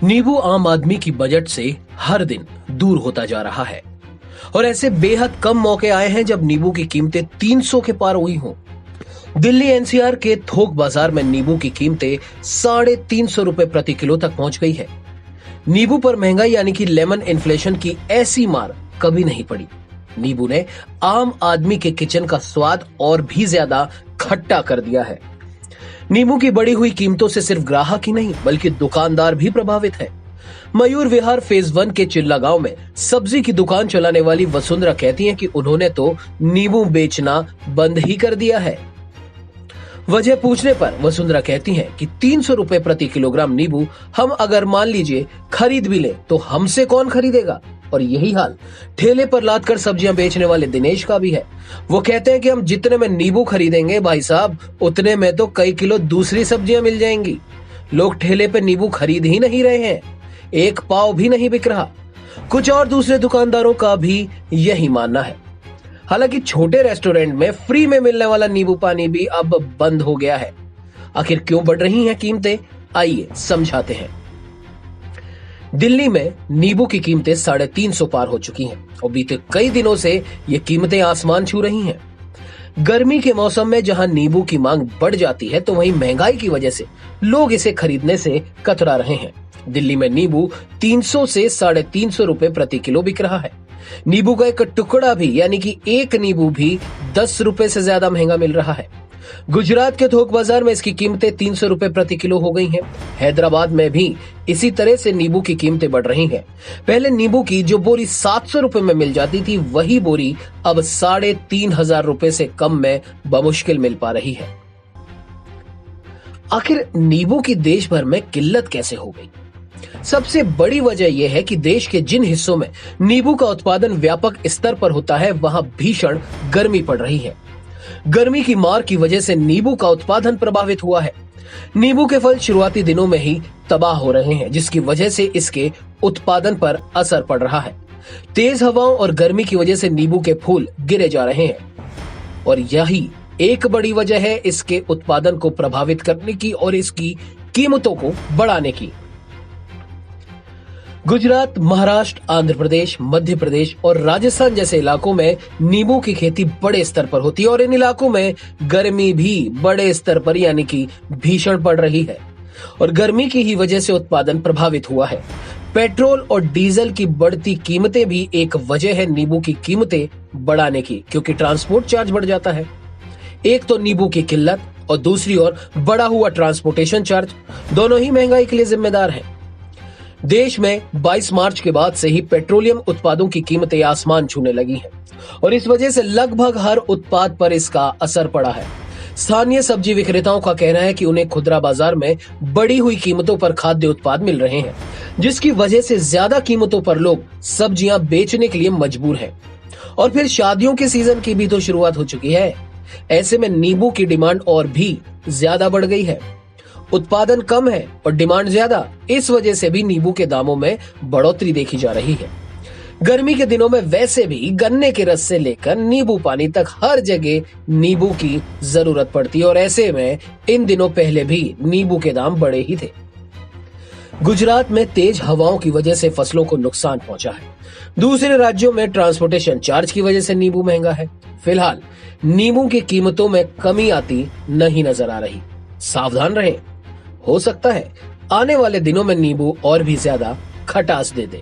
नींबू आम आदमी की बजट से हर दिन दूर होता जा रहा है और ऐसे बेहद कम मौके आए हैं जब नींबू की कीमतें 300 के पार हुई हों। दिल्ली एनसीआर के थोक बाजार में नींबू की कीमतें 350 रुपए प्रति किलो तक पहुंच गई है। नींबू पर महंगाई यानी कि लेमन इन्फ्लेशन की ऐसी मार कभी नहीं पड़ी। नींबू ने आम आदमी के किचन का स्वाद और भी ज्यादा खट्टा कर दिया है। नींबू की बढ़ी हुई कीमतों से सिर्फ ग्राहक ही नहीं बल्कि दुकानदार भी प्रभावित है। मयूर विहार फेज 1 के चिल्ला गांव में सब्जी की दुकान चलाने वाली वसुंधरा कहती हैं कि उन्होंने तो नींबू बेचना बंद ही कर दिया है। वजह पूछने पर वसुंधरा कहती हैं कि 300 रुपए प्रति किलोग्राम नींबू हम अगर मान लीजिए खरीद भी ले तो हमसे कौन खरीदेगा। और यही हाल ठेले पर लाद कर सब्जियां बेचने वाले दिनेश का भी है। वो कहते हैं कि हम जितने में नींबू खरीदेंगे भाई साहब उतने में तो कई किलो दूसरी सब्जियां मिल जाएंगी। लोग ठेले पे नींबू खरीद ही नहीं रहे हैं, एक पाव भी नहीं बिक रहा। कुछ और दूसरे दुकानदारों का भी यही मानना है। हालांकि छोटे रेस्टोरेंट में फ्री में मिलने वाला नींबू पानी भी अब बंद हो गया है। आखिर क्यों बढ़ रही हैं कीमतें, आइए समझाते हैं। दिल्ली में नींबू की कीमतें 350 पार हो चुकी हैं और बीते कई दिनों से ये कीमतें आसमान छू रही हैं। गर्मी के मौसम में जहां नींबू की मांग बढ़ जाती है तो वहीं महंगाई की वजह से लोग इसे खरीदने से कतरा रहे हैं। दिल्ली में नींबू 300 से 350 रुपए प्रति किलो बिक रहा है। नींबू का एक टुकड़ा भी यानी कि एक नींबू भी 10 रुपए से ज्यादा महंगा मिल रहा है। गुजरात के थोक बाजार में इसकी कीमतें 300 रुपए प्रति किलो हो गई हैं। हैदराबाद में भी इसी तरह से नींबू की कीमतें बढ़ रही हैं। पहले नींबू की जो बोरी 700 रुपए में मिल जाती थी वही बोरी अब 3500 रुपए से कम में बमुश्किल मिल पा रही है। आखिर नींबू की देश भर में किल्लत कैसे हो गई? सबसे बड़ी वजह यह है कि देश के जिन हिस्सों में नींबू का उत्पादन व्यापक स्तर पर होता है वहां भीषण गर्मी पड़ रही है। गर्मी की मार की वजह से नींबू का उत्पादन प्रभावित हुआ है। नींबू के फल शुरुआती दिनों में ही तबाह हो रहे हैं जिसकी वजह से इसके उत्पादन पर असर पड़ रहा है। तेज हवाओं और गर्मी की वजह से नींबू के फूल गिरे जा रहे हैं और यही एक बड़ी वजह है इसके उत्पादन को प्रभावित करने की और इसकी कीमतों को बढ़ाने की। गुजरात, महाराष्ट्र, आंध्र प्रदेश, मध्य प्रदेश और राजस्थान जैसे इलाकों में नींबू की खेती बड़े स्तर पर होती है और इन इलाकों में गर्मी भी बड़े स्तर पर यानी कि भीषण पड़ रही है और गर्मी की ही वजह से उत्पादन प्रभावित हुआ है। पेट्रोल और डीजल की बढ़ती कीमतें भी एक वजह है नींबू की कीमतें बढ़ाने की, क्योंकि ट्रांसपोर्ट चार्ज बढ़ जाता है। एक तो नींबू की किल्लत और दूसरी ओर बढ़ा हुआ ट्रांसपोर्टेशन चार्ज, दोनों ही महंगाई के लिए जिम्मेदार हैं। देश में 22 मार्च के बाद से ही पेट्रोलियम उत्पादों की कीमतें आसमान छूने लगी हैं और इस वजह से लगभग हर उत्पाद पर इसका असर पड़ा है। स्थानीय सब्जी विक्रेताओं का कहना है कि उन्हें खुदरा बाजार में बढ़ी हुई कीमतों पर खाद्य उत्पाद मिल रहे हैं जिसकी वजह से ज्यादा कीमतों पर लोग सब्जियां बेचने के लिए मजबूर हैं। और फिर शादियों के सीजन की भी तो शुरुआत हो चुकी है। ऐसे में नींबू की डिमांड और भी ज्यादा बढ़ गई है। उत्पादन कम है और डिमांड ज्यादा, इस वजह से भी नींबू के दामों में बढ़ोतरी देखी जा रही है। गर्मी के दिनों में वैसे भी गन्ने के रस से लेकर नींबू पानी तक हर जगह नींबू की जरूरत पड़ती है और ऐसे में इन दिनों पहले भी नींबू के दाम बढ़े ही थे। गुजरात में तेज हवाओं की वजह से फसलों को नुकसान पहुंचा है। दूसरे राज्यों में ट्रांसपोर्टेशन चार्ज की वजह से नींबू महंगा है। फिलहाल नींबू की कीमतों में कमी आती नहीं नजर आ रही। सावधान रहें, हो सकता है आने वाले दिनों में नींबू और भी ज्यादा खटास दे दे।